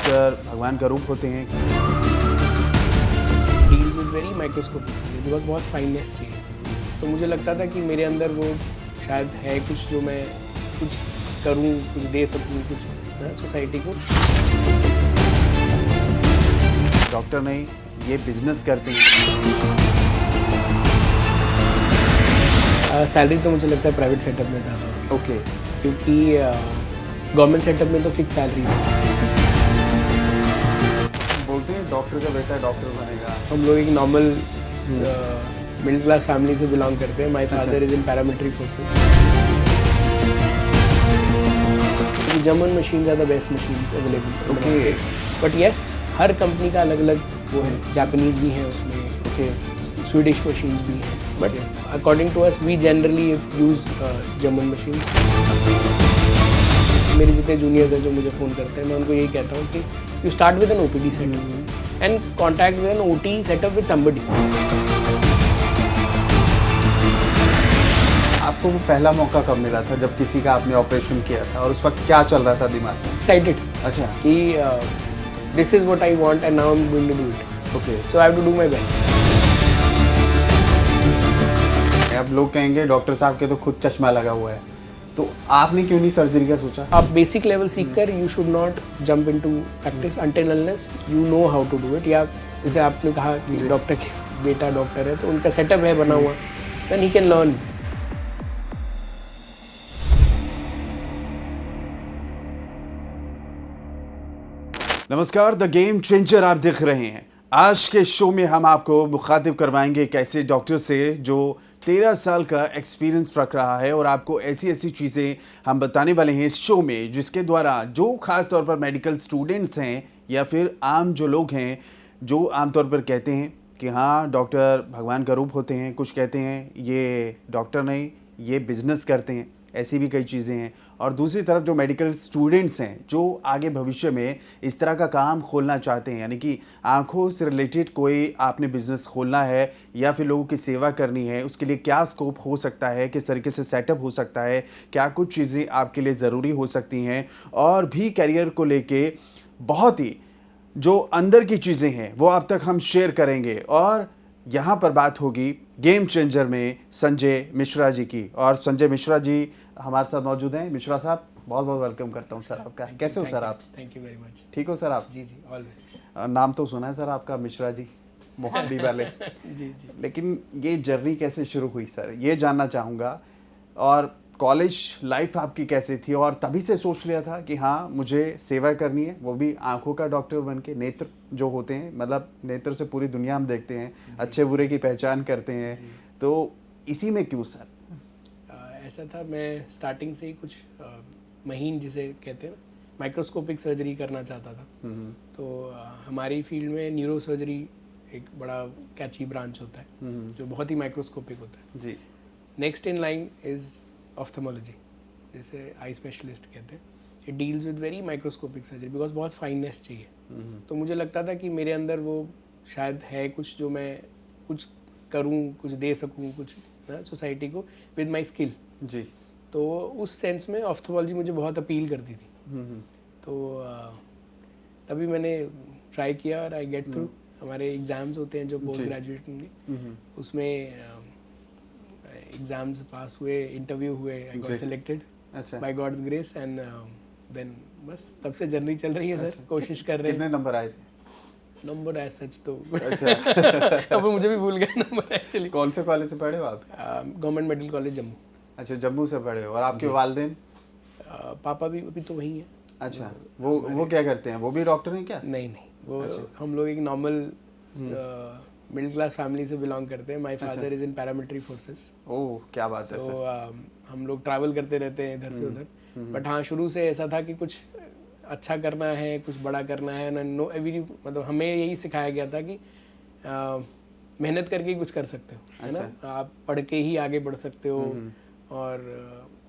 Doctor भगवान का रूप होते हैं। Deals with very microscopic because बहुत फाइननेस चाहिए। तो मुझे लगता था कि मेरे अंदर वो शायद है कुछ जो मैं कुछ करूं, कुछ दे सकूं, कुछ सोसाइटी को। डॉक्टर नहीं, ये बिजनेस करते हैं। सैलरी तो मुझे लगता है प्राइवेट सेटअप में ज़्यादा होगी, ओके, क्योंकि गवर्नमेंट सेटअप में तो फिक्स सैलरी है। बोलते हैं डॉक्टर का बेटा डॉक्टर बनेगा। हम लोग एक नॉर्मल मिडिल क्लास फैमिली से बिलोंग करते हैं। My father is in paramilitary forces. German machine are the best machine available. Okay, but yes, हर कंपनी का अलग अलग वो है। जापानीज भी हैं उसमें, ओके, स्वीडिश मशीन्स भी हैं, but according to us we generally use German machine. मेरे जितने जूनियर्स हैं जो मुझे फ़ोन करते हैं, मैं उनको यही कहता हूँ कि you start with an OPD setup and contact with an OT setup with somebody. आपको वो पहला मौका कब मिला था जब किसी का आपने ऑपरेशन किया था, और उस वक्त क्या चल रहा था दिमाग में? एक्साइटेड अच्छा, कि this is what I want and now I am going to do it, okay. So I have to do my best. अब लोग कहेंगे डॉक्टर साहब के तो खुद चश्मा लगा हुआ है, तो आपने क्यों नहीं सर्जरी का सोचा? आप बेसिक लेवल सीख कर you should not jump into practice until unless you know how to do it. या जैसे आपने कहा कि डॉक्टर के बेटा डॉक्टर है, तो उनका सेटअप है बना हुआ, देन ही कैन लर्न। नमस्कार, द गेम चेंजर आप देख रहे हैं। आज के शो में हम आपको मुखातिब करवाएंगे एक ऐसे डॉक्टर से जो 13 साल का एक्सपीरियंस रख रहा है, और आपको ऐसी ऐसी चीज़ें हम बताने वाले हैं इस शो में जिसके द्वारा जो खास तौर पर मेडिकल स्टूडेंट्स हैं या फिर आम जो लोग हैं जो आमतौर पर कहते हैं कि हाँ डॉक्टर भगवान का रूप होते हैं, कुछ कहते हैं ये डॉक्टर नहीं ये बिजनेस करते हैं, ऐसी भी कई चीज़ें हैं। और दूसरी तरफ जो मेडिकल स्टूडेंट्स हैं जो आगे भविष्य में इस तरह का काम खोलना चाहते हैं, यानी कि आँखों से रिलेटेड कोई आपने बिजनेस खोलना है या फिर लोगों की सेवा करनी है, उसके लिए क्या स्कोप हो सकता है, किस तरीके से सेटअप हो सकता है, क्या कुछ चीज़ें आपके लिए ज़रूरी हो सकती हैं, और भी करियर को लेके बहुत ही जो अंदर की चीज़ें हैं वो अब तक हम शेयर करेंगे। और यहाँ पर बात होगी गेम चेंजर में संजय मिश्रा जी की, और संजय मिश्रा जी हमारे साथ मौजूद हैं। मिश्रा साहब, बहुत बहुत वेलकम करता हूँ सर आपका। कैसे हो सर आप? Thank you very much. ठीक हो सर आप? जी जी, ऑलवेज। नाम तो सुना है सर आपका मिश्रा जी, मोहाली वाले। जी जी। लेकिन ये जर्नी कैसे शुरू हुई सर, ये जानना चाहूँगा। और कॉलेज लाइफ आपकी कैसे थी, और तभी से सोच लिया था कि हाँ मुझे सेवा करनी है, वो भी आंखों का डॉक्टर बन के। नेत्र जो होते हैं, मतलब नेत्र से पूरी दुनिया हम देखते हैं, अच्छे बुरे की पहचान करते हैं, तो इसी में क्यों सर? ऐसा था, मैं स्टार्टिंग से ही कुछ महीन जिसे कहते हैं ना, माइक्रोस्कोपिक सर्जरी करना चाहता था। तो हमारी फील्ड में न्यूरो सर्जरी एक बड़ा कैची ब्रांच होता है जो बहुत ही माइक्रोस्कोपिक होता है जी। नेक्स्ट इन लाइन इज ऑफ्थेमोलॉजी, जैसे आई स्पेशलिस्ट कहते हैं। It deals with very microscopic surgery because बहुत फाइननेस चाहिए। तो मुझे लगता था कि मेरे अंदर वो शायद है कुछ जो मैं कुछ करूं, कुछ दे सकूं, कुछ सोसाइटी को विद माय स्किल जी। तो उस सेंस में ऑफ्थेमोलॉजी मुझे बहुत अपील करती थी। तो तभी मैंने ट्राई किया और आई गेट थ्रू। हमारे एग्ज़ाम्स होते हैं जो पोस्ट ग्रेजुएट में, उसमें एग्ज़ाम्स पास हुए, इंटरव्यू हुए, I got selected by God's grace and then बस तब से जर्नी चल रही है सर। कोशिश कर रहे हैं। कितने नंबर आए थे? नंबर है सच तो अच्छा। अब मुझे भी भूल गया नंबर एक्चुअली। कौन से कॉलेज से पढ़े हो आप? Government medical college Jammu. अच्छा, जम्मू से पढ़े हो। और आपके वालिदैन? पापा भी अभी तो वहीं है। अच्छा, वो क्या करते हैं? वो भी डॉक्टर हैं क्या? नहीं नहीं, वो हम लोग एक नॉर्मल मिडिल क्लास फैमिली से बिलोंग करते हैं। My father is in paramilitary forces. Oh, क्या बात है तो सर। हम लोग ट्रैवल करते रहते हैं इधर से उधर। बट हाँ, शुरू से ऐसा था कि कुछ अच्छा करना है, कुछ बड़ा करना है ना। नो एवरी मतलब हमें यही सिखाया गया था कि मेहनत करके ही कुछ कर सकते हो, है ना। आप पढ़ के ही आगे बढ़ सकते हो, और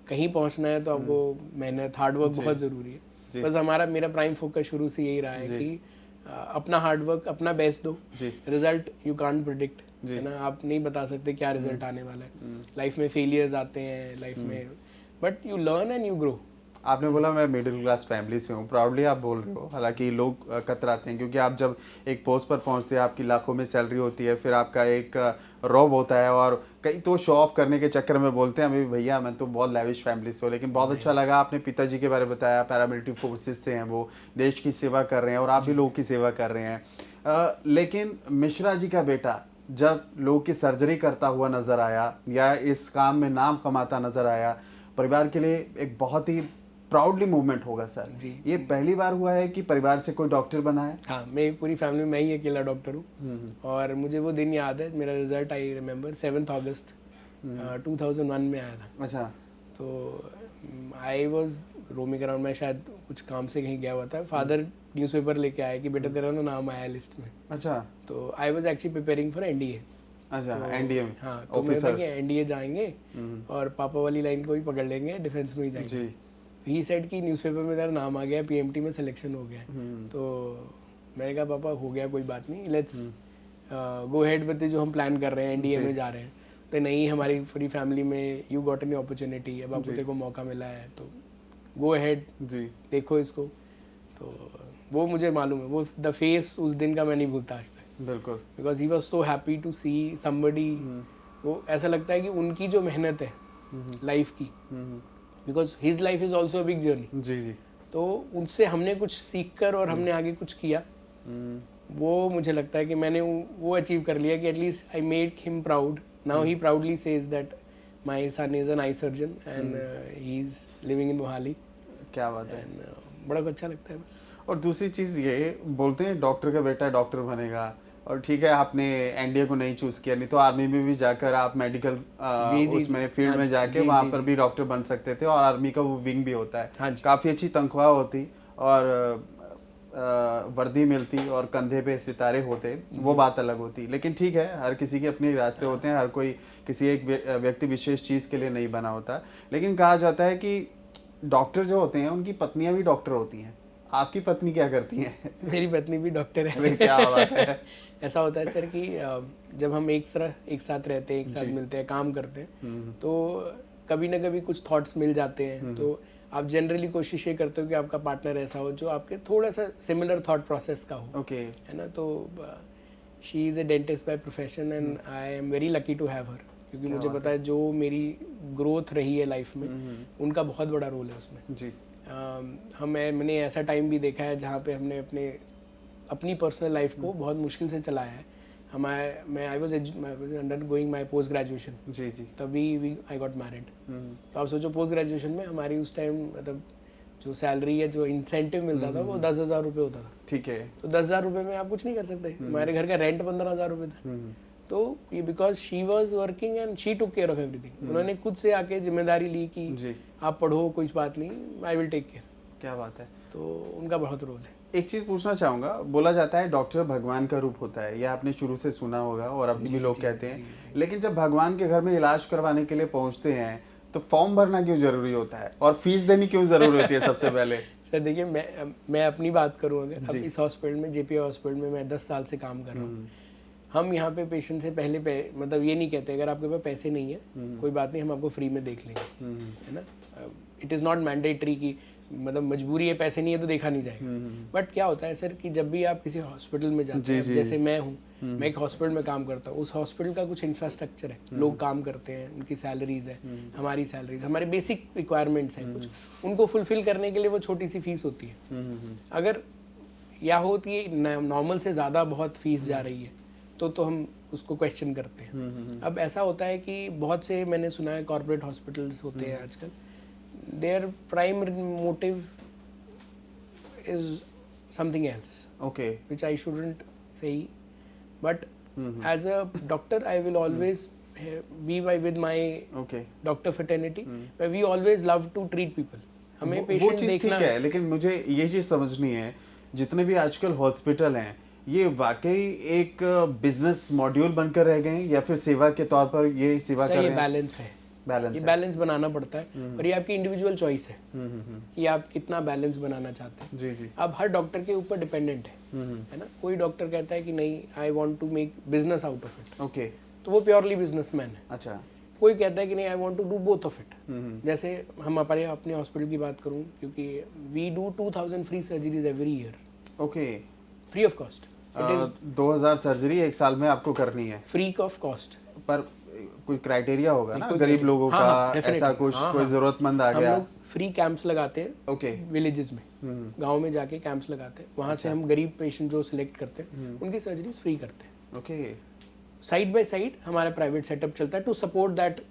कहीं पहुंचना है तो आपको मेहनत, हार्डवर्क बहुत ज़रूरी है। बस मेरा प्राइम फोकस शुरू से यही रहा है कि अपना हार्डवर्क, अपना बेस्ट दो। रिजल्ट यू कांट प्रिडिक्ट, है ना। आप नहीं बता सकते क्या रिजल्ट आने वाला है। लाइफ में फेलियर्स आते हैं लाइफ में, but you learn and you grow. आपने बोला मैं मिडिल क्लास फैमिली से हूँ, प्राउडली आप बोल रहे हो। हालांकि लोग कतराते हैं क्योंकि आप जब एक पोस्ट पर पहुँचते हैं, आपकी लाखों में सैलरी होती है, फिर आपका एक रॉब होता है और कई तो शो ऑफ करने के चक्कर में बोलते हैं अभी भैया मैं तो बहुत लैविश फैमिली से हूँ। लेकिन बहुत अच्छा लगा आपने पिताजी के बारे में बताया, पैरामिलिट्री फोर्सेस से हैं वो, देश की सेवा कर रहे हैं और आप भी लोगों की सेवा कर रहे हैं। लेकिन मिश्रा जी का बेटा जब लोगों की सर्जरी करता हुआ नजर आया या इस काम में नाम कमाता नजर आया, परिवार के लिए एक बहुत ही प्राउडली मूवमेंट होगा सर। ये पहली बार हुआ है कि परिवार से कोई डॉक्टर बना है? हाँ, मैं पूरी फैमिली में मैं ही अकेला डॉक्टर हूँ। और मुझे वो दिन याद है, मेरा रिजल्ट आई रिमेम्बर 7 अगस्त 2001 में आया था। अच्छा। तो आई वॉज रोमिंग अराउंड, मैं शायद कुछ काम से कहीं गया हुआ था, फादर न्यूज़पेपर लेके आया कि बेटा तेरा ना नाम आया लिस्ट में। अच्छा। तो I was actually preparing for NDA. अच्छा, एनडीए में? हाँ, तो मैं था कि एनडीए जाएंगे और पापा वाली लाइन को भी पकड़ लेंगे, डिफेंस में ही जाएंगे। जी। ही सेड कि न्यूज़पेपर में तेरा नाम आ गया, पीएमटी में सिलेक्शन हो गया। तो मैंने कहा पापा हो गया, कोई बात नहीं, लेट्स गो हेड विद जो हम प्लान कर रहे हैं, एनडीए में जा रहे हैं। तो नहीं, हमारी पूरी फैमिली में यू गॉट एन अपॉर्चुनिटी, अब आपको तेरे को मौका मिला है तो गो हेड जी, देखो इसको। तो वो मुझे मालूम है, वो द फेस उस दिन का मैं नहीं भूलता आज तक। बिल्कुल। Because he was so happy to see somebody. वो ऐसा लगता है कि उनकी जो मेहनत है लाइफ की, because his life is also a big journey. जी जी। तो उनसे हमने कुछ सीख कर और हमने आगे कुछ किया, वो मुझे लगता है कि मैंने वो अचीव कर लिया कि at least I made him proud. Now he proudly says that my son is an eye surgeon and he is living in Mohali. क्या बात है। बड़ा अच्छा लगता है बस। और दूसरी चीज़ ये बोलते हैं डॉक्टर का बेटा डॉक्टर बनेगा, और ठीक है आपने एनडीए को नहीं चूज किया, नहीं तो आर्मी में भी जाकर आप मेडिकल उसमें फील्ड में जाके वहाँ पर भी डॉक्टर बन सकते थे, और आर्मी का वो विंग भी होता है, काफ़ी अच्छी तनख्वाह होती और वर्दी मिलती और कंधे पे सितारे होते, वो बात अलग होती। लेकिन ठीक है, हर किसी के अपने रास्ते होते हैं, हर कोई किसी एक व्यक्ति विशेष चीज़ के लिए नहीं बना होता। लेकिन कहा जाता है कि डॉक्टर जो होते हैं उनकी पत्नियां भी डॉक्टर होती हैं। आपकी पत्नी क्या करती हैं? मेरी पत्नी भी डॉक्टर है। क्या बात है। ऐसा होता है सर कि जब हम एक साथ रहते हैं, एक साथ मिलते हैं, काम करते हैं, तो कभी ना कभी कुछ थॉट्स मिल जाते हैं। तो आप जनरली कोशिश ये करते हो कि आपका पार्टनर ऐसा हो जो आपके थोड़ा सा सिमिलर थॉट प्रोसेस का हो। ओके। है ना। तो she is a dentist by profession and I am very lucky to have her, क्योंकि मुझे पता है जो मेरी ग्रोथ रही है लाइफ में, उनका बहुत बड़ा रोल है उसमें जी। मैंने ऐसा टाइम भी देखा है जहाँ पे हमने अपनी पर्सनल लाइफ को बहुत मुश्किल से चलाया है। I was undergoing my post graduation जी जी, तभी आई गॉट मैरिड। तो आप सोचो पोस्ट ग्रेजुएशन में हमारी उस टाइम मतलब जो सैलरी या जो इंसेंटिव मिलता था वो 10,000 रुपये होता था। ठीक है। तो 10,000 रुपये में आप कुछ नहीं कर सकते। हमारे घर का रेंट 15,000 रुपये था। तो ये because she was working and she took care of everything. उन्होंने खुद से आके जिम्मेदारी ली कि आप पढ़ो, कुछ बात नहीं, आई विल टेक केयर। क्या बात है। तो उनका बहुत रोल है। एक चीज़ पूछना चाहूँगा, बोला जाता है डॉक्टर भगवान का रूप होता है, यह आपने शुरू से सुना होगा और अभी भी लोग कहते हैं। लेकिन जब भगवान के घर में इलाज करवाने के लिए पहुँचते हैं तो फॉर्म भरना क्यों जरूरी होता है और फीस देनी क्यों जरूरी होती है सबसे पहले? सर देखिए, मैं अपनी बात करूँ अगर, अब इस हॉस्पिटल में जेपी हॉस्पिटल में मैं 10 साल से काम कर रहा हूँ। हम यहाँ पे पेशेंट से पहले मतलब ये नहीं कहते अगर आपके पास पैसे नहीं है कोई बात नहीं, हम आपको फ्री में देख लेंगे, है ना। इट इज़ नॉट मैंडेटरी कि मतलब मजबूरी है, पैसे नहीं है तो देखा नहीं जाएगा। बट क्या होता है सर कि जब भी आप किसी हॉस्पिटल में जाते हैं, जैसे मैं हूँ, मैं एक हॉस्पिटल में काम करता हूँ, उस हॉस्पिटल का कुछ इंफ्रास्ट्रक्चर है, लोग काम करते हैं, उनकी सैलरीज है, हमारी सैलरीज, हमारे बेसिक रिक्वायरमेंट्स हैं कुछ, उनको फुलफिल करने के लिए वो छोटी सी फीस होती है। अगर या होती है नॉर्मल से ज़्यादा बहुत फीस जा रही है तो हम उसको क्वेश्चन करते हैं। अब ऐसा होता है कि बहुत से मैंने सुना है कॉर्पोरेट हॉस्पिटल्स होते हैं आजकल, their prime motive is something else, okay, which I shouldn't say, but as a doctor I will always be with my doctor fraternity, where we always love to treat people. हमें patient देखना ठीक है, लेकिन मुझे ये चीज समझनी है, जितने भी आजकल हॉस्पिटल हैं ये वाकई एक बिजनेस मॉड्यूल बनकर रह गए हैं या फिर सेवा के तौर पर ये सेवा कर रहे हैं? बैलेंस है, ये बैलेंस बनाना पड़ता है और ये आपकी इंडिविजुअल चॉइस है कि आप कितना बैलेंस बनाना चाहते हैं। जी जी। आप हर डॉक्टर के ऊपर डिपेंडेंट है ना। कोई डॉक्टर कहता है कि नहीं, I want to make business out of it, okay, तो वो प्योरली बिजनेसमैन है। अच्छा। कोई कहता है कि नहीं I want to do both of it. जैसे हम अपने हॉस्पिटल की बात करूं, क्योंकि we do 2000 free surgeries every year, okay, free of cost. It is 2000 surgery एक साल में आपको करनी है, फ्री ऑफ कॉस्ट। पर कोई क्राइटेरिया होगा ना, कोई गरीब criteria- लोगों हाँ, का, हाँ, definitely। ऐसा कुछ, हाँ, कोई हाँ। जरूरतमंद आ हम गया, लोग फ्री कैंप्स लगाते हैं ओके, विलेजेस में, गांव में जाके कैंप्स लगाते हैं, वहां से हम गरीब पेशेंट जो सिलेक्ट करते हैं उनकी सर्जरीज फ्री करते हैं। ओके, साइड बाय साइड हमारा प्राइवेट सेटअप चलता है टू सपोर्ट दैट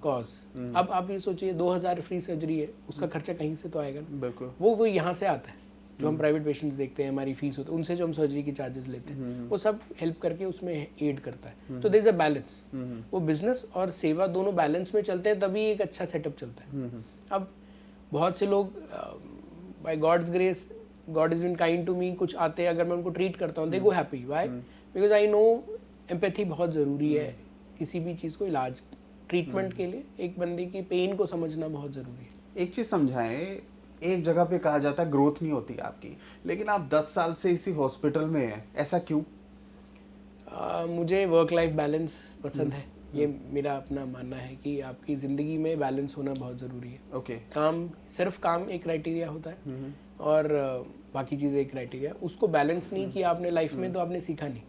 कॉज। अब आप ये सोचिए 2000 फ्री सर्जरी है, उसका खर्चा कहीं से तो आएगा ना, बिल्कुल, वो यहाँ से आता है। जो हम प्राइवेट पेशेंट्स देखते हैं, हमारी फीस होती है, उनसे जो हम सर्जरी की चार्जेस लेते हैं, वो सब हेल्प करके उसमें एड करता है। तो देयर इज अ बैलेंस, वो बिजनेस और सेवा दोनों बैलेंस में चलते हैं, तभी एक अच्छा सेटअप चलता है। अब बहुत से लोग by God's grace, God is been kind to me, कुछ आते हैं, अगर मैं उनको ट्रीट करता हूँ, they go happy. Why? Because I know empathy बहुत ज़रूरी है किसी भी चीज़ को इलाज ट्रीटमेंट के लिए। एक बंदे की पेन को समझना बहुत ज़रूरी है। एक चीज समझाएं, एक जगह पे कहा जाता है ग्रोथ नहीं होती आपकी, लेकिन आप 10 साल से इसी हॉस्पिटल में हैं, ऐसा क्यों? मुझे वर्क लाइफ बैलेंस पसंद है। ये मेरा अपना मानना है कि आपकी ज़िंदगी में बैलेंस होना बहुत ज़रूरी है। ओके, काम, सिर्फ काम एक क्राइटेरिया होता है और बाकी चीज़ें एक क्राइटेरिया। उसको बैलेंस नहीं किया आपने लाइफ में तो आपने सीखा नहीं।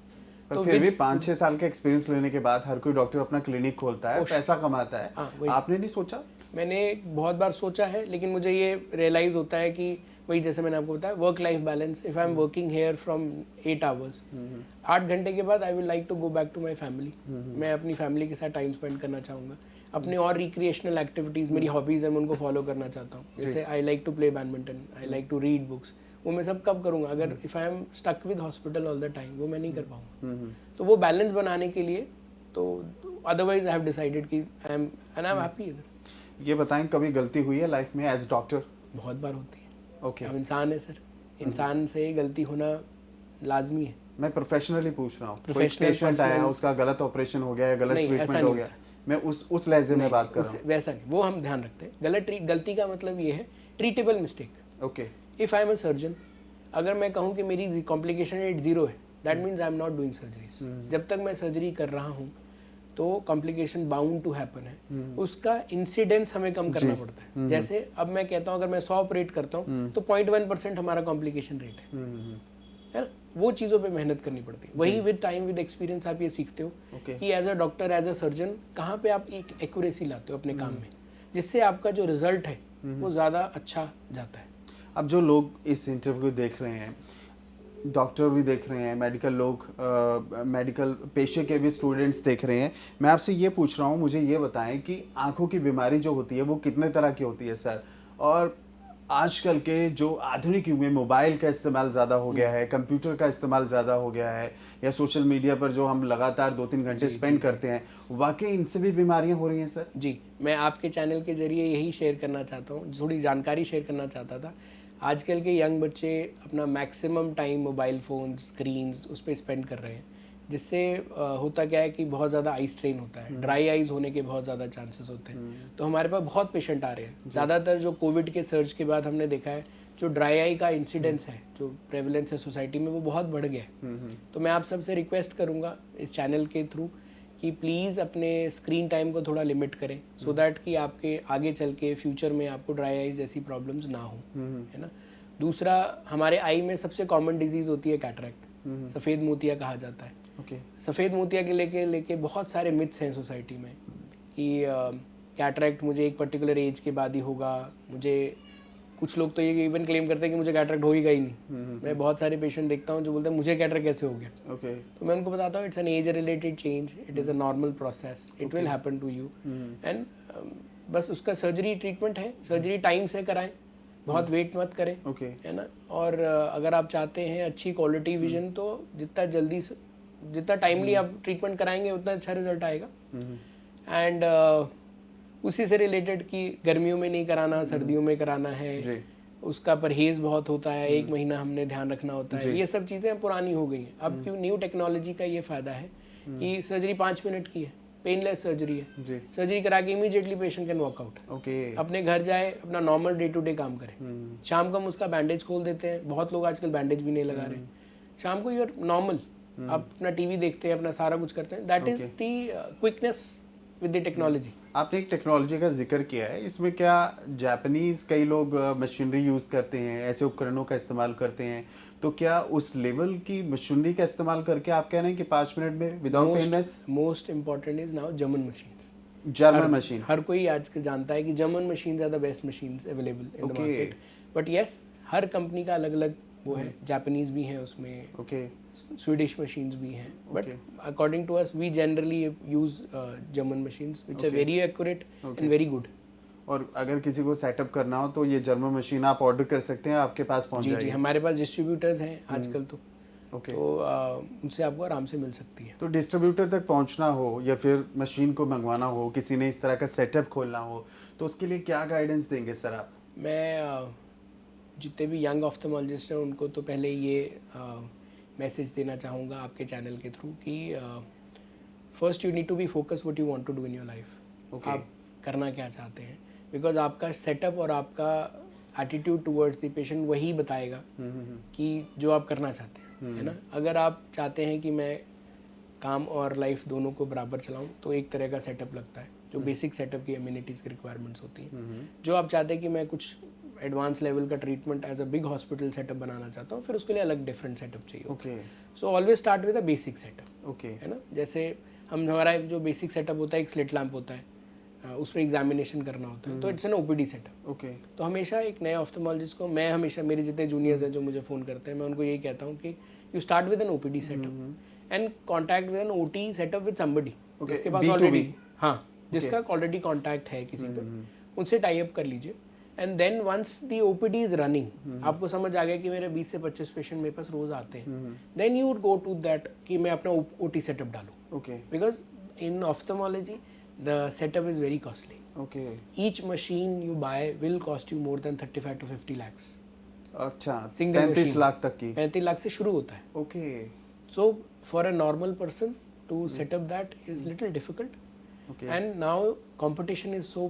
पर तो फिर भी 5-6 साल के एक्सपीरियंस लेने के बाद हर कोई डॉक्टर अपना क्लिनिक खोलता है, पैसा कमाता है, हाँ, वही। आपने नहीं सोचा? मैंने बहुत बार सोचा है, लेकिन मुझे ये रियलाइज़ होता है कि वही जैसे मैंने आपको बताया, work life balance. If I am working here from 8 hours, 8 घंटे के बाद I will like to go back to my family. मैं अपनी फैमिली के साथ टाइम स्पेंड करना चाहूँगा। अपने और रिक्रिएशनल एक्टिविटीज़, मेरी हॉबीज़ हैं, मैं उनको फॉलो करना चाहता हूँ। जैसे I like to play badminton, I like to read books. वो मैं सब कब करूँगा? अगर if I am stuck with hospital all the time, वो मैं नहीं कर पाऊँगा। तो वो बैलेंस बनाने के लिए, तो अदरवाइज आई हैव डिसाइडेड कि आई एम हैप्पी। ये बताएं, कभी गलती हुई है लाइफ में एज डॉक्टर? बहुत बार होती है। ओके, हम इंसान है सर, इंसान से गलती होना लाजमी है। मैं प्रोफेशनली पूछ रहा हूँ, कोई Professional पेशेंट आया, personal- उसका गलत ऑपरेशन हो गया, गलत नहीं, ऐसा ट्रीटमेंट नहीं हो गया, मैं उस लहजे में बात कर रहा हूँ। वैसा नहीं, वो हम ध्यान रखते हैं। गलती का मतलब ये है treatable mistake. Okay, if I am a surgeon, अगर मैं कहूँ कि मेरी कॉम्प्लिकेशन रेट 0 है, that means I am not doing surgeries. जब तक मैं सर्जरी कर रहा हूँ तो कॉम्प्लिकेशन बाउंड टू हैपन है, उसका इंसिडेंस हमें कम करना पड़ता है। जैसे अब मैं कहता हूँ अगर मैं 100 ऑपरेट करता हूँ तो 0.1% हमारा कॉम्प्लिकेशन रेट है ना। वो चीज़ों पे मेहनत करनी पड़ती है। वही विद टाइम, विद एक्सपीरियंस आप ये सीखते हो कि as a doctor, as a surgeon, कहाँ पे आप एक एक्यूरेसी लाते हो अपने काम में, जिससे आपका जो रिजल्ट है वो ज़्यादा अच्छा जाता है। अब जो लोग इस इंटरव्यू देख रहे हैं, डॉक्टर भी देख रहे हैं, मेडिकल लोग, मेडिकल पेशे के भी स्टूडेंट्स देख रहे हैं, मैं आपसे ये पूछ रहा हूँ, मुझे ये बताएं कि आंखों की बीमारी जो होती है वो कितने तरह की होती है सर? और आजकल के जो आधुनिक युग में मोबाइल का इस्तेमाल ज़्यादा हो गया है, कंप्यूटर का इस्तेमाल ज़्यादा हो गया है, या सोशल मीडिया पर जो हम लगातार 2-3 घंटे स्पेंड करते हैं, वाकई इनसे भी बीमारियां हो रही हैं सर? जी, मैं आपके चैनल के जरिए यही शेयर करना चाहता हूँ, थोड़ी जानकारी शेयर करना चाहता था। आजकल के यंग बच्चे अपना maximum time mobile phone, screen उस पर स्पेंड कर रहे हैं, जिससे होता क्या है कि बहुत ज़्यादा आई स्ट्रेन होता है, ड्राई आइज़ होने के बहुत ज़्यादा चांसेस होते हैं। तो हमारे पास बहुत पेशेंट आ रहे हैं। ज़्यादातर जो कोविड के सर्ज के बाद हमने देखा है, जो ड्राई आई का इंसिडेंस है, जो प्रेवलेंस है सोसाइटी में, वो बहुत बढ़ गया है। तो मैं आप सबसे रिक्वेस्ट करूँगा इस चैनल के थ्रू कि प्लीज़ अपने स्क्रीन टाइम को थोड़ा लिमिट करें, सो दैट कि आपके आगे चल के फ्यूचर में आपको ड्राई आइज जैसी प्रॉब्लम्स ना हो, है ना। दूसरा, हमारे आई में सबसे कॉमन डिजीज़ होती है कैटरैक्ट, सफ़ेद मोतिया कहा जाता है। सफ़ेद मोतिया के लेके बहुत सारे मिथ्स हैं सोसाइटी में कि कैटरैक्ट मुझे एक पर्टिकुलर एज के बाद ही होगा। मुझे कुछ लोग तो ये इवन क्लेम करते हैं कि मुझे कैटरैक्ट होगा ही नहीं। मैं बहुत सारे पेशेंट देखता हूँ जो बोलते हैं मुझे कैटरैक्ट कैसे हो गया। तो मैं उनको बताता हूँ it's an age related change, it is a normal process, it will happen to you and बस उसका सर्जरी ट्रीटमेंट है। सर्जरी टाइम से कराएं, बहुत वेट मत करें, है ना। और अगर आप चाहते हैं अच्छी क्वालिटी विजन, तो जितना टाइमली आप ट्रीटमेंट कराएंगे उतना अच्छा रिजल्ट आएगा। एंड उसी से रिलेटेड कि गर्मियों में नहीं कराना, सर्दियों में कराना है, उसका परहेज बहुत होता है, 1 महीना हमने ध्यान रखना होता है। ये सब चीज़ें पुरानी हो गई हैं। अब क्यों न्यू टेक्नोलॉजी का ये फ़ायदा है कि सर्जरी 5 मिनट की है, पेनलेस सर्जरी है। सर्जरी करा के immediately patient can walk out, अपने घर जाए, अपना नॉर्मल डे टू डे काम करे। शाम को हम उसका बैंडेज खोल देते हैं। बहुत लोग आजकल बैंडेज भी नहीं लगा रहे। शाम को यूर नॉर्मल, आप अपना टीवी देखते हैं, अपना सारा कुछ करते हैं। That is the quickness with the technology. आपने एक टेक्नोलॉजी का जिक्र किया है, इसमें क्या जापानीज कई लोग मशीनरी यूज़ करते हैं, ऐसे उपकरणों का इस्तेमाल करते हैं, तो क्या उस लेवल की मशीनरी का इस्तेमाल करके आप कह रहे हैं कि 5 मिनट में without painless? Most important is now German machine. German machine. हर कोई आज के जानता है कि German machines are the best machines available in the Okay. Market, but yes हर कंपनी का अलग अलग वो है, जापानीज भी हैं उसमें, ओके स्वीडिश मशीन्स भी हैं, but Okay. According to us we generally use German machines which are Okay. Very accurate and very good. और अगर किसी को सेटअप करना हो तो ये जर्मन मशीन आप ऑर्डर कर सकते हैं, आपके पास पहुंच जी जी, जाएगी? हमारे पास डिस्ट्रीब्यूटर्स हैं आजकल तो ओके। तो उनसे आपको आराम से मिल सकती है। तो डिस्ट्रीब्यूटर तक पहुंचना हो या फिर मशीन को मंगवाना हो, किसी ने इस तरह का सेटअप खोलना हो, तो उसके लिए क्या गाइडेंस देंगे सर आप? मैं जितने भी यंग ऑफ्थेमोलॉजिस्ट हैं उनको तो पहले ये मैसेज देना चाहूँगा आपके चैनल के थ्रू कि first you need to be focus what you want to do in your life. Okay. आप करना क्या चाहते हैं, बिकॉज आपका सेटअप और आपका एटीट्यूड टुवर्ड्स द पेशेंट वही बताएगा कि जो आप करना चाहते हैं, है ना। अगर आप चाहते हैं कि मैं काम और लाइफ दोनों को बराबर चलाऊं तो एक तरह का सेटअप लगता है जो बेसिक सेटअप की इम्यूनिटीज़ की रिक्वायरमेंट्स होती हैं। जो आप चाहते हैं कि मैं कुछ एडवांस लेवल का treatment as a big hospital setup बनाना चाहता हूँ, फिर उसके लिए अलग डिफरेंट सेटअप चाहिए। Okay so always start with a basic setup, okay है ना। जैसे हमारा जो बेसिक सेटअप होता है, एक स्लिट लैम्प होता है, उसमें एग्जामिनेशन करना होता है, तो it's an OPD setup. Okay तो हमेशा एक नए ऑफ्थेमोलॉजिस्ट को, मैं हमेशा, मेरे जितने जूनियर्स हैं जो मुझे फ़ोन करते हैं, मैं उनको यही कहता हूँ कि you start with an OPD setup and contact with an OT setup with somebody जिसके पास ऑलरेडी, हाँ, जिसका ऑलरेडी कॉन्टैक्ट है किसी पे, उनसे टाई अप कर लीजिए। And then once the OPD is running, आपको समझ आ गया कि मेरे 20 से 25 पेशेंट मेरे पास रोज आते हैं, then you would go to that कि मैं अपना ओटी सेटअप डालूँ, okay because in ophthalmology the setup is very costly. Okay. Each machine you buy will cost you more than 35 to 50 lakhs. अच्छा, Single 35 machine. लाख तक की? 35 लाख से शुरू होता है। Okay So for a normal person to set up that is little difficult. Okay And now competition is so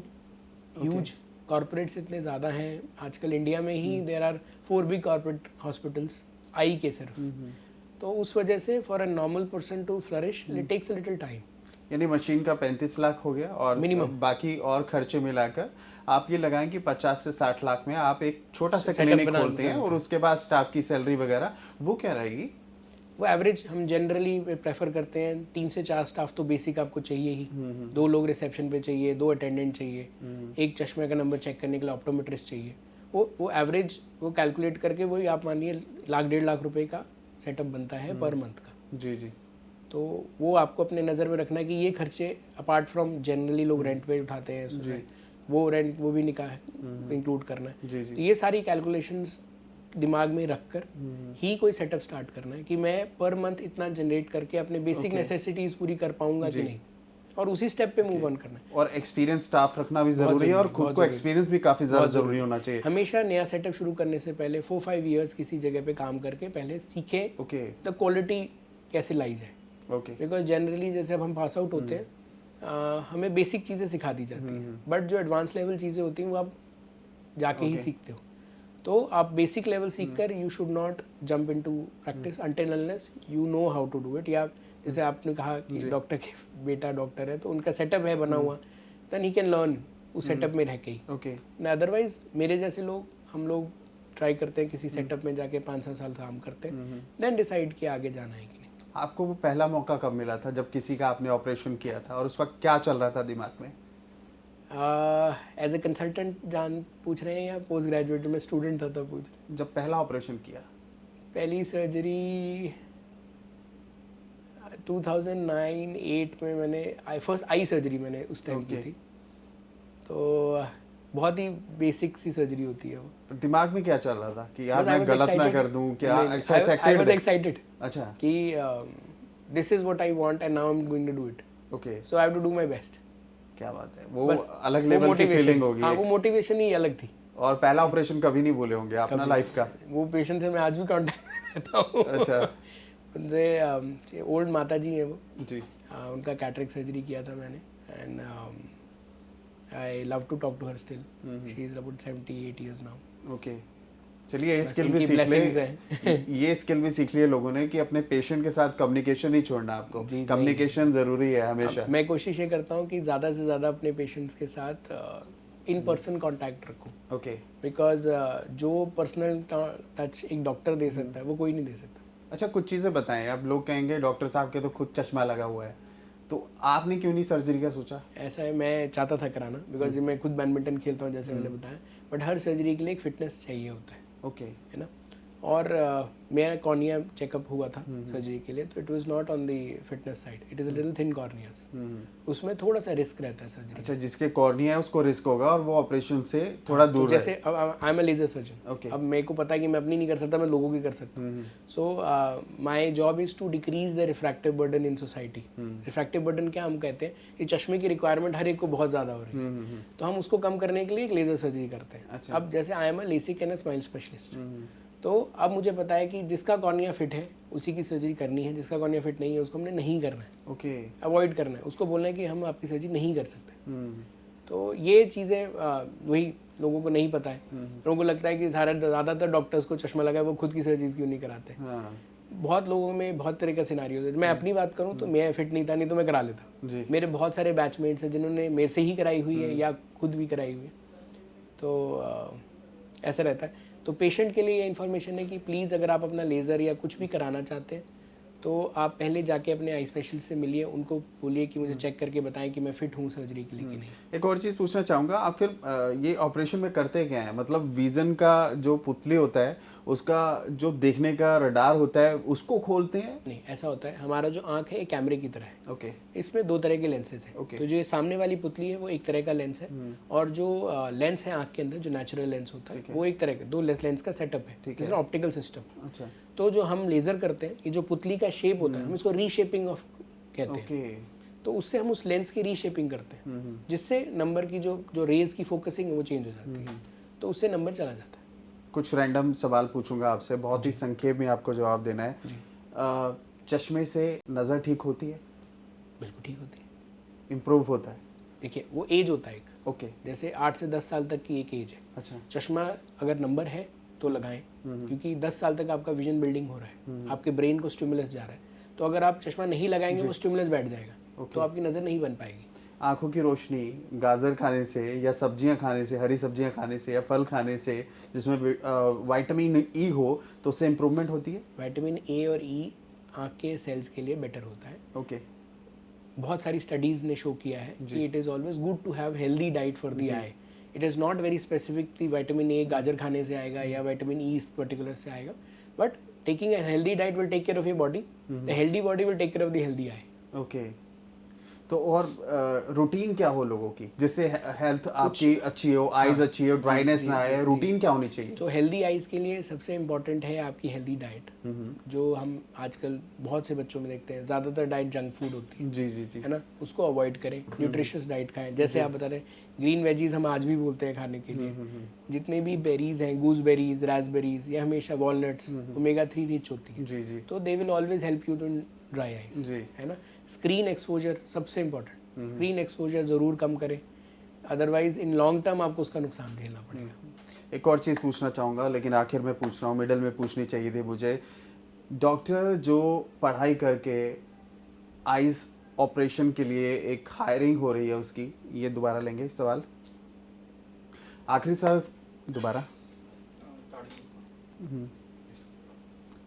huge. Corporates इतने ज़्यादा हैं आजकल इंडिया में ही, there are 4 big corporate hospitals, आई के सिर्फ। तो उस वजह से for a normal person to flourish it takes a little time. यानी मशीन का 35 लाख हो गया और Minimum. बाकी और खर्चे मिलाकर आप ये लगाएं कि 50 से 60 लाख में आप एक छोटा सा Setup क्लिनिक बना खोलते हैं, और उसके बाद स्टाफ की सैलरी वगैरह वो क्या रहेगी? वो एवरेज हम जनरली प्रेफर करते हैं 3 से 4 स्टाफ तो बेसिक आपको चाहिए ही। 2 लोग रिसेप्शन पे चाहिए, 2 अटेंडेंट चाहिए, एक चश्मे का नंबर चेक करने के लिए ऑप्टोमेट्रिस्ट चाहिए। वो एवरेज वो कैलकुलेट करके वही आप मानिए लाख 1.5 लाख रुपए का सेटअप बनता है पर मंथ का। जी जी। तो वो आपको अपने नज़र में रखना है कि ये खर्चे अपार्ट फ्रॉम जनरली लोग रेंट पे उठाते हैं उसमें, वो रेंट वो भी इंक्लूड करना है। जी जी। तो ये सारी कैलकुलेशंस दिमाग में रखकर ही कोई सेटअप स्टार्ट करना है कि मैं पर मंथ इतना जनरेट करके अपने बेसिक नेसेसिटीज पूरी कर पाऊंगा कि नहीं, और उसी स्टेप पे मूव ऑन करना है। और एक्सपीरियंस स्टाफ रखना भी जरूरी है, और खुद को एक्सपीरियंस भी काफी ज्यादा जरूरी होना चाहिए। हमेशा नया सेटअप शुरू करने से पहले 4-5 इयर्स किसी जगह पे काम करके पहले सीखें ओके द क्वालिटी कैसे लाई जाए। ओके बिकॉज जनरली जैसे अब हम पास आउट होते हैं हमें बेसिक चीज़ें सिखा दी जाती हैं, बट जो एडवांस लेवल चीज़ें होती हैं वो आप जाके ही सीखते हो। तो आप बेसिक लेवल सीख कर you should not jump into practice until unless you know how to do it. या जैसे आपने कहा कि डॉक्टर के बेटा डॉक्टर है तो उनका सेटअप है बना हुआ, देन ही कैन लर्न उस सेटअप में रह के ही। ओके। अदरवाइज मेरे जैसे लोग, हम लोग ट्राई करते हैं किसी सेटअप में जाके 5-6 साल काम करते हैं, देन डिसाइड कि आगे जाना है कि नहीं। आपको वो पहला मौका कब मिला था जब किसी का आपने ऑपरेशन किया था, और उस वक्त क्या चल रहा था दिमाग में? एज ए कंसल्टेंट जान पूछ रहे हैं या पोस्ट ग्रेजुएट? मैं स्टूडेंट था तब पूछ रहे। जब पहला ऑपरेशन किया? पहली सर्जरी 2009-8 में मैंने फर्स्ट आई सर्जरी मैंने उस टाइम की थी। तो बहुत ही बेसिक सी सर्जरी होती है वो। दिमाग में क्या चल रहा था कि यार मैं गलत ना कर दूं क्या? अच्छा, आई वाज एक्साइटेड। अच्छा कि this is what I want and now I am going to do it, okay. So I have to do my best. क्या बात है, वो अलग लेवल की फीलिंग होगी। हाँ, वो मोटिवेशन ही अलग थी। और पहला ऑपरेशन कभी नहीं भूले होंगे अपना लाइफ का? वो पेशेंट से मैं आज भी कांटेक्ट में रहता हूँ। अच्छा। उनसे ओल्ड माता जी हैं वो जी। उनका कैटरेक्ट सर्जरी किया था मैंने, and I love to talk to her still. She is about 78 years now. Okay. चलिए ये बस स्किल भी उनकी सीख blessings ले, ये स्किल भी सीख लिए लोगों ने कि अपने पेशेंट के साथ कम्युनिकेशन नहीं छोड़ना आपको। जी, कम्युनिकेशन जरूरी है हमेशा। मैं कोशिश ये करता हूँ कि ज़्यादा से ज़्यादा अपने पेशेंट्स के साथ इन पर्सन कांटेक्ट रखूँ, ओके। बिकॉज जो पर्सनल टच एक डॉक्टर दे सकता है वो कोई नहीं दे सकता। अच्छा कुछ चीज़ें बताएं। अब लोग कहेंगे डॉक्टर साहब के तो खुद चश्मा लगा हुआ है, तो आपने क्यों नहीं सर्जरी का सोचा? ऐसा है, मैं चाहता था कराना, बिकॉज मैं खुद बैडमिंटन खेलता हूँ जैसे मैंने बताया, बट हर सर्जरी के लिए एक फिटनेस चाहिए होता है, ओके। है ना। और मेरा कॉर्निया चेकअप हुआ था सर्जरी के लिए, तो it was not on the fitness side, it is a little thin corneas, उसमें थोड़ा सा रिस्क रहता है सर्जरी। अच्छा, जिसके कॉर्निया है उसको रिस्क होगा और वो ऑपरेशन से थोड़ा तो दूर जैसे अब I am a laser surgeon, Okay. अब मेरे को पता है कि मैं अपनी नहीं कर सकता, मैं लोगों की कर सकता हूँ। So my job is to decrease the refractive burden in society. Refractive burden क्या हम कहते हैं कि चश्मे की रिक्वायरमेंट हर एक को बहुत ज़्यादा हो रही है, तो हम उसको कम करने के लिए एक लेजर सर्जरी करते हैं। अच्छा। अब जैसे आई am a LASIK and smile specialist, तो अब मुझे पता है कि जिसका कॉर्निया फिट है उसी की सर्जरी करनी है, जिसका कॉर्निया फिट नहीं है उसको हमने नहीं करना है, ओके। अवॉइड करना है, उसको बोलना है कि हम आपकी सर्जरी नहीं कर सकते। तो ये चीज़ें वही लोगों को नहीं पता है। लोगों को लगता है कि ज़्यादातर डॉक्टर्स को चश्मा लगा है वो खुद की सर्जरीज क्यों नहीं कराते। हाँ बहुत लोगों में बहुत तरह का सिनारियो है। मैं अपनी बात करूं तो मैं फिट नहीं था, नहीं तो मैं करा लेता। जी। मेरे बहुत सारे बैचमेट्स हैं जिन्होंने मेरे से ही कराई हुई है या खुद भी कराई हुई है, तो ऐसा रहता है। तो पेशेंट के लिए ये इन्फॉर्मेशन है कि प्लीज़ अगर आप अपना लेज़र या कुछ भी कराना चाहते हैं तो आप पहले जाके अपने आई स्पेशलिस्ट से मिलिए, उनको बोलिए कि मुझे चेक करके बताएं कि मैं फिट हूँ सर्जरी के लिए कि नहीं। एक और चीज़ पूछना चाहूँगा, आप फिर ये ऑपरेशन में करते क्या है? मतलब विजन का जो पुतली होता है उसका जो देखने का रडार होता है उसको खोलते हैं? नहीं, ऐसा होता है, हमारा जो आँख है एक कैमरे की तरह है। ओके। इसमें दो तरह के लेंसेज हैं। Okay. तो जो ये सामने वाली पुतली है वो एक तरह का लेंस है, और जो लेंस है आँख के अंदर जो नेचुरल लेंस होता है वो एक तरह का, दो लेंस का सेटअप है, जिसमें ऑप्टिकल सिस्टम। अच्छा। तो जो हम लेज़र करते हैं, ये जो पुतली का शेप होता है हम इसको रीशेपिंग ऑफ कहते हैं। ओके। तो उससे हम उस लेंस की रीशेपिंग करते हैं, जिससे नंबर की जो रेज की फोकसिंग है वो चेंज हो जाती है, तो उससे नंबर चला जाता है। कुछ रैंडम सवाल पूछूंगा आपसे, बहुत ही संक्षेप में आपको जवाब देना है। चश्मे से नज़र ठीक होती है? बिल्कुल ठीक होती है। इम्प्रूव होता है? देखिए वो एज होता है एक, ओके। जैसे 8 से 10 साल तक की एक एज है। अच्छा। चश्मा अगर नंबर है तो लगाएं, क्योंकि 10 साल तक आपका विजन बिल्डिंग हो रहा है, आपके ब्रेन को स्टिमुलस जा रहा है। तो अगर आप चश्मा नहीं लगाएंगे वो स्टिमुलस बैठ जाएगा, तो आपकी नज़र नहीं बन पाएगी। आंखों की रोशनी गाजर खाने से या सब्जियां खाने से, हरी सब्जियां खाने से या फल खाने से जिसमें विटामिन ई हो, तो उससे इम्प्रूवमेंट होती है? विटामिन ए और ई आँख के सेल्स के लिए बेटर होता है। ओके। बहुत सारी स्टडीज़ ने शो किया है कि it is always good to have healthy diet for the eye. It is not very specific कि विटामिन ए गाजर खाने से आएगा या विटामिन ई इस पर्टिकुलर से आएगा, but taking a healthy diet will take care of your body, the healthy body will take care of the healthy eye. Okay. तो और रूटीन क्या हो लोगों की जिससे हेल्थ आपकी अच्छी हो, आईज अच्छी हो, ड्राइनेस ना आए, रूटीन क्या होनी चाहिए? तो हेल्दी आइज के लिए सबसे इम्पॉर्टेंट है आपकी हेल्दी डाइट, जो हम आजकल बहुत से बच्चों में देखते हैं, ज़्यादातर डाइट जंक फूड होती है। जी जी जी। है ना, उसको अवॉइड करें, न्यूट्रिशियस डाइट खाएं। जैसे आप बता रहे ग्रीन वेजीज हम आज भी बोलते हैं खाने के लिए, जितने भी बेरीज हैं, गूसबेरीज, रास्पबेरीज, ये हमेशा वॉलनट्स ओमेगा 3 रिच होती है, जी जी। तो they will always help you to dry eyes. जी। है ना, स्क्रीन एक्सपोजर सबसे इम्पोर्टेंट, स्क्रीन एक्सपोजर ज़रूर कम करें, अदरवाइज इन लॉन्ग टर्म आपको उसका नुकसान झेलना पड़ेगा। एक और चीज़ पूछना चाहूँगा, लेकिन आखिर में पूछ रहा हूँ, मिडल में पूछनी चाहिए थी मुझे। डॉक्टर जो पढ़ाई करके आइज़ ऑपरेशन के लिए एक हायरिंग हो रही है उसकी, ये दोबारा लेंगे सवाल, आखिरी सर दोबारा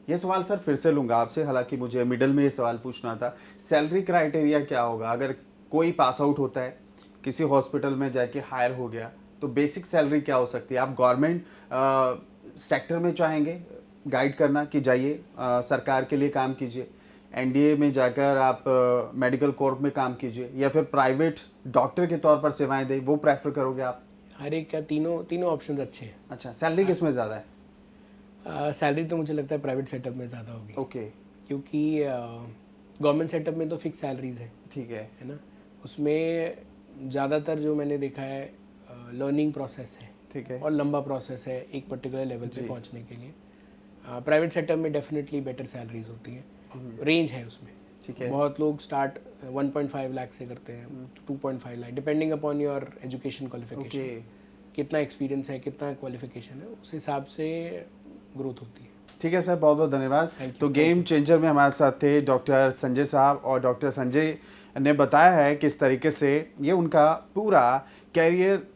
ये सवाल सर फिर से लूँगा आपसे, हालांकि मुझे मिडल में ये सवाल पूछना था। सैलरी क्राइटेरिया क्या होगा अगर कोई पास आउट होता है, किसी हॉस्पिटल में जाके हायर हो गया, तो बेसिक सैलरी क्या हो सकती है? आप गवर्नमेंट सेक्टर में चाहेंगे गाइड करना कि जाइए सरकार के लिए काम कीजिए, एनडीए में जाकर आप मेडिकल कॉर्प में काम कीजिए, या फिर प्राइवेट डॉक्टर के तौर पर सेवाएं दें, वो प्रेफर करोगे आप? हर एक का तीनों ऑप्शंस अच्छे हैं। अच्छा, सैलरी किस में ज़्यादा है? सैलरी तो मुझे लगता है प्राइवेट सेटअप में ज़्यादा होगी। ओके। क्योंकि गवर्नमेंट सेटअप में तो फिक्स सैलरीज है, ठीक है ना, उसमें ज़्यादातर जो मैंने देखा है लर्निंग प्रोसेस है, ठीक है, और लंबा प्रोसेस है एक पर्टिकुलर लेवल पे पहुंचने के लिए। प्राइवेट सेटअप में डेफिनेटली बेटर सैलरीज होती हैं, रेंज है उसमें। ठीक है। बहुत लोग स्टार्ट 1.5 लाख से करते हैं, 2.5 lakh, depending upon your education qualification. कितना एक्सपीरियंस है, कितना क्वालिफिकेशन है, उस हिसाब से ग्रोथ होती है। ठीक है सर, बहुत बहुत धन्यवाद। Thank you, तो गेम चेंजर में हमारे साथ थे डॉक्टर संजय साहब, और डॉक्टर संजय ने बताया है किस तरीके से ये उनका पूरा कैरियर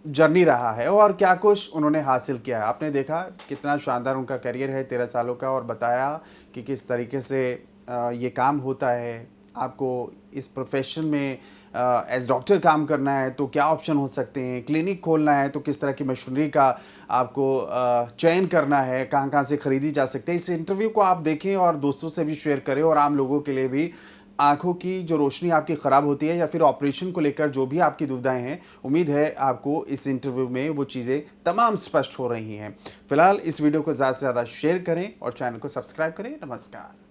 जर्नी रहा है और क्या कुछ उन्होंने हासिल किया है। आपने देखा कितना शानदार उनका करियर है 13 सालों का, और बताया कि किस तरीके से ये काम होता है। आपको इस प्रोफेशन में एज डॉक्टर काम करना है तो क्या ऑप्शन हो सकते हैं, क्लिनिक खोलना है तो किस तरह की मशीनरी का आपको चयन करना है, कहाँ कहाँ से खरीदी जा सकते हैं। इस इंटरव्यू को आप देखें और दोस्तों से भी शेयर करें, और आम लोगों के लिए भी आंखों की जो रोशनी आपकी ख़राब होती है या फिर ऑपरेशन को लेकर जो भी आपकी दुविधाएं हैं, उम्मीद है आपको इस इंटरव्यू में वो चीज़ें तमाम स्पष्ट हो रही हैं। फिलहाल इस वीडियो को ज़्यादा से ज़्यादा शेयर करें और चैनल को सब्सक्राइब करें। नमस्कार।